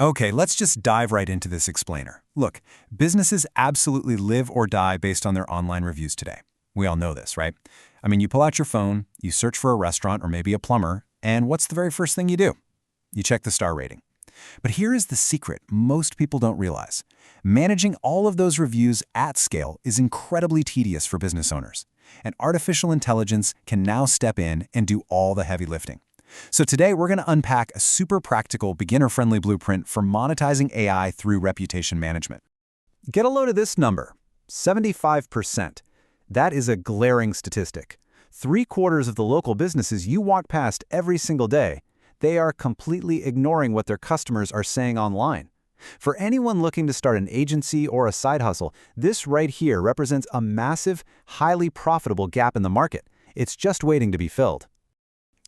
Okay, let's just dive right into this explainer. Look, businesses absolutely live or die based on their online reviews today. We all know this, right? I mean, you pull out your phone, you search for a restaurant or maybe a plumber, and what's the very first thing you do? You check the star rating. But here is the secret most people don't realize. Managing all of those reviews at scale is incredibly tedious for business owners. And artificial intelligence can now step in and do all the heavy lifting. So today we're going to unpack a super practical, beginner-friendly blueprint for monetizing AI through reputation management. Get a load of this number, 75%. That is a glaring statistic. 3/4 of the local businesses you walk past every single day, they are completely ignoring what their customers are saying online. For anyone looking to start an agency or a side hustle, this right here represents a massive, highly profitable gap in the market. It's just waiting to be filled.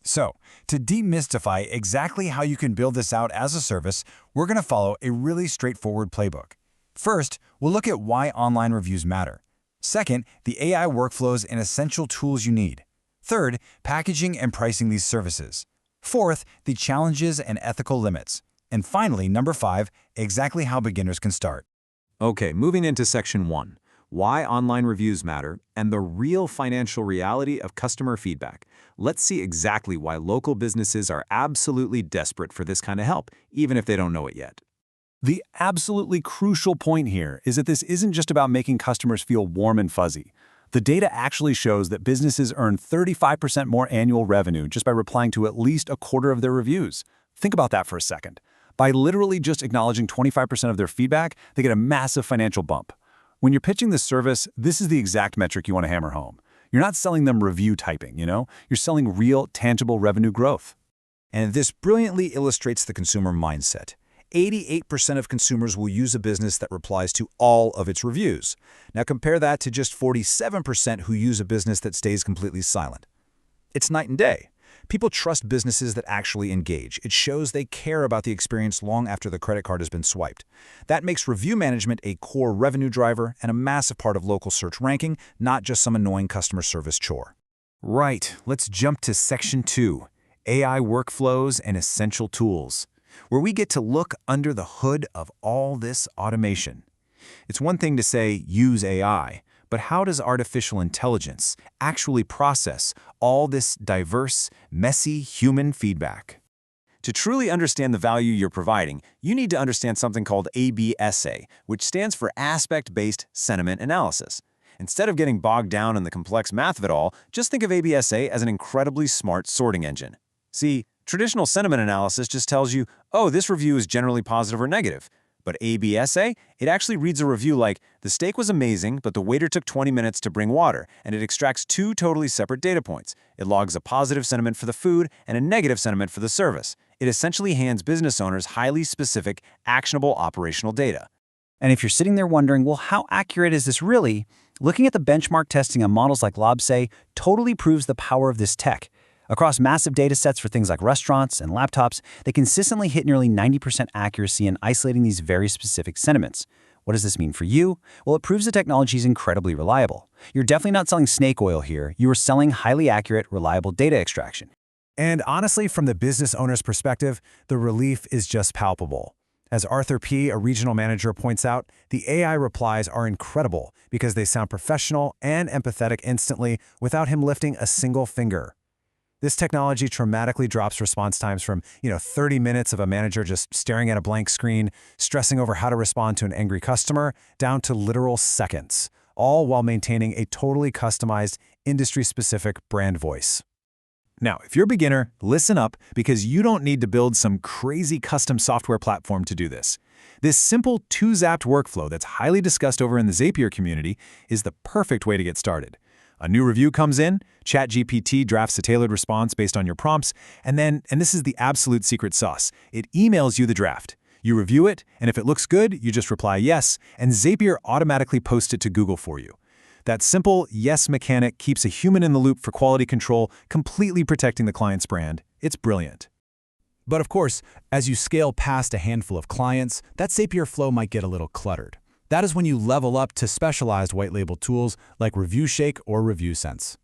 So, to demystify exactly how you can build this out as a service, we're going to follow a really straightforward playbook. First, we'll look at why online reviews matter. Second, the AI workflows and essential tools you need. Third, packaging and pricing these services. Fourth, the challenges and ethical limits. And finally, number 5, exactly how beginners can start. Okay, moving into section 1. Why online reviews matter, and the real financial reality of customer feedback. Let's see exactly why local businesses are absolutely desperate for this kind of help, even if they don't know it yet. The absolutely crucial point here is that this isn't just about making customers feel warm and fuzzy. The data actually shows that businesses earn 35% more annual revenue just by replying to at least a quarter of their reviews. Think about that for a second. By literally just acknowledging 25% of their feedback, they get a massive financial bump. When you're pitching this service, this is the exact metric you want to hammer home. You're not selling them review typing, You're selling real, tangible revenue growth. And this brilliantly illustrates the consumer mindset. 88% of consumers will use a business that replies to all of its reviews. Now compare that to just 47% who use a business that stays completely silent. It's night and day. People trust businesses that actually engage. It shows they care about the experience long after the credit card has been swiped. That makes review management a core revenue driver and a massive part of local search ranking, not just some annoying customer service chore. Right, let's jump to section 2, AI workflows and essential tools, where we get to look under the hood of all this automation. It's one thing to say, use AI, but how does artificial intelligence actually process all this diverse, messy human feedback? To truly understand the value you're providing, you need to understand something called ABSA, which stands for Aspect-Based Sentiment Analysis. Instead of getting bogged down in the complex math of it all, just think of ABSA as an incredibly smart sorting engine. See, traditional sentiment analysis just tells you, oh, this review is generally positive or negative. But ABSA, it actually reads a review like, the steak was amazing, but the waiter took 20 minutes to bring water, and it extracts 2 totally separate data points. It logs a positive sentiment for the food and a negative sentiment for the service. It essentially hands business owners highly specific, actionable operational data. And if you're sitting there wondering, well, how accurate is this really? Looking at the benchmark testing on models like LobSay totally proves the power of this tech. Across massive data sets for things like restaurants and laptops, they consistently hit nearly 90% accuracy in isolating these very specific sentiments. What does this mean for you? Well, it proves the technology is incredibly reliable. You're definitely not selling snake oil here. You are selling highly accurate, reliable data extraction. And honestly, from the business owner's perspective, the relief is just palpable. As Arthur P., a regional manager, points out, the AI replies are incredible because they sound professional and empathetic instantly without him lifting a single finger. This technology dramatically drops response times from, 30 minutes of a manager just staring at a blank screen, stressing over how to respond to an angry customer, down to literal seconds, all while maintaining a totally customized, industry-specific brand voice. Now, if you're a beginner, listen up, because you don't need to build some crazy custom software platform to do this. This simple 2-zapped workflow that's highly discussed over in the Zapier community is the perfect way to get started. A new review comes in, ChatGPT drafts a tailored response based on your prompts, and this is the absolute secret sauce, it emails you the draft. You review it, and if it looks good, you just reply yes, and Zapier automatically posts it to Google for you. That simple yes mechanic keeps a human in the loop for quality control, completely protecting the client's brand. It's brilliant. But of course, as you scale past a handful of clients, that Zapier flow might get a little cluttered. That is when you level up to specialized white-label tools like Reviewshake or ReviewSense.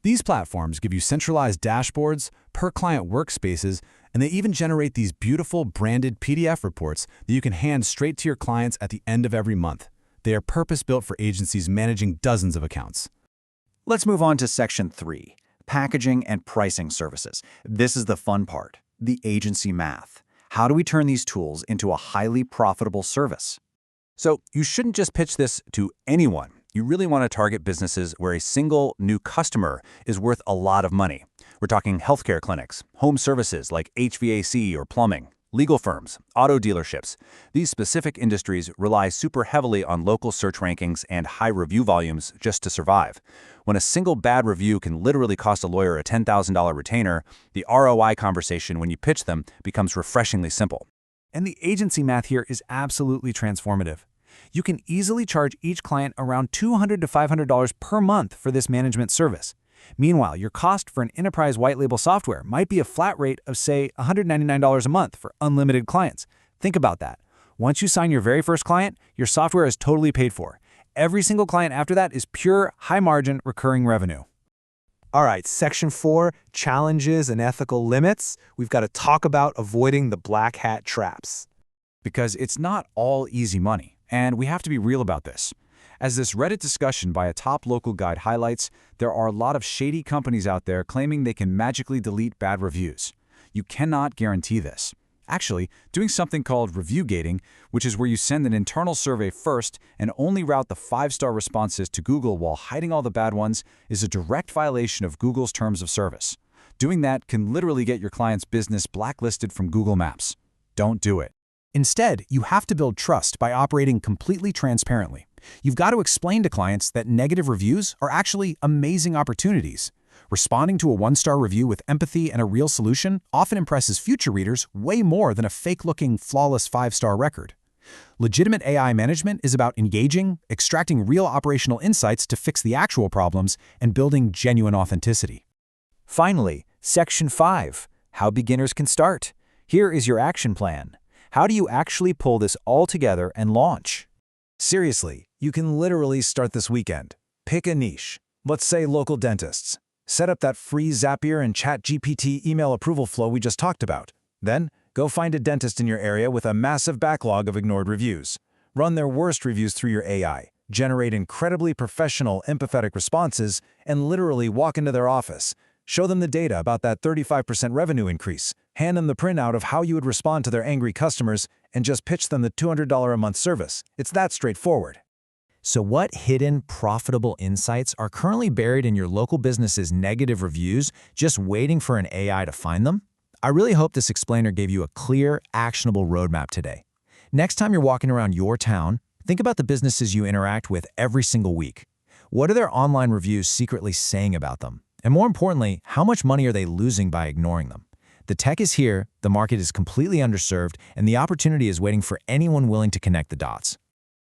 These platforms give you centralized dashboards, per-client workspaces, And they even generate these beautiful branded PDF reports that you can hand straight to your clients at the end of every month. They are purpose-built for agencies managing dozens of accounts. Let's move on to Section 3, packaging and pricing services. This is the fun part, the agency math. How do we turn these tools into a highly profitable service? So you shouldn't just pitch this to anyone. You really want to target businesses where a single new customer is worth a lot of money. We're talking healthcare clinics, home services like HVAC or plumbing, legal firms, auto dealerships. These specific industries rely super heavily on local search rankings and high review volumes just to survive. When a single bad review can literally cost a lawyer a $10,000 retainer, the ROI conversation when you pitch them becomes refreshingly simple. And the agency math here is absolutely transformative. You can easily charge each client around $200 to $500 per month for this management service. Meanwhile, your cost for an enterprise white label software might be a flat rate of, say, $199 a month for unlimited clients. Think about that. Once you sign your very first client, your software is totally paid for. Every single client after that is pure, high-margin, recurring revenue. All right, Section 4, challenges and ethical limits. We've got to talk about avoiding the black hat traps. Because it's not all easy money, and we have to be real about this. As this Reddit discussion by a top local guide highlights, there are a lot of shady companies out there claiming they can magically delete bad reviews. You cannot guarantee this. Actually, doing something called review gating, which is where you send an internal survey first and only route the 5-star responses to Google while hiding all the bad ones, is a direct violation of Google's terms of service. Doing that can literally get your client's business blacklisted from Google Maps. Don't do it. Instead, you have to build trust by operating completely transparently. You've got to explain to clients that negative reviews are actually amazing opportunities. Responding to a 1-star review with empathy and a real solution often impresses future readers way more than a fake-looking, flawless 5-star record. Legitimate AI management is about engaging, extracting real operational insights to fix the actual problems, and building genuine authenticity. Finally, Section 5, how beginners can start. Here is your action plan. How do you actually pull this all together and launch? Seriously, you can literally start this weekend. Pick a niche. Let's say local dentists. Set up that free Zapier and ChatGPT email approval flow we just talked about. Then, go find a dentist in your area with a massive backlog of ignored reviews. Run their worst reviews through your AI, generate incredibly professional, empathetic responses, and literally walk into their office. Show them the data about that 35% revenue increase. Hand them the printout of how you would respond to their angry customers, and just pitch them the $200 a month service. It's that straightforward. So what hidden, profitable insights are currently buried in your local business's negative reviews, just waiting for an AI to find them? I really hope this explainer gave you a clear, actionable roadmap today. Next time you're walking around your town, think about the businesses you interact with every single week. What are their online reviews secretly saying about them? And more importantly, how much money are they losing by ignoring them? The tech is here, the market is completely underserved, and the opportunity is waiting for anyone willing to connect the dots.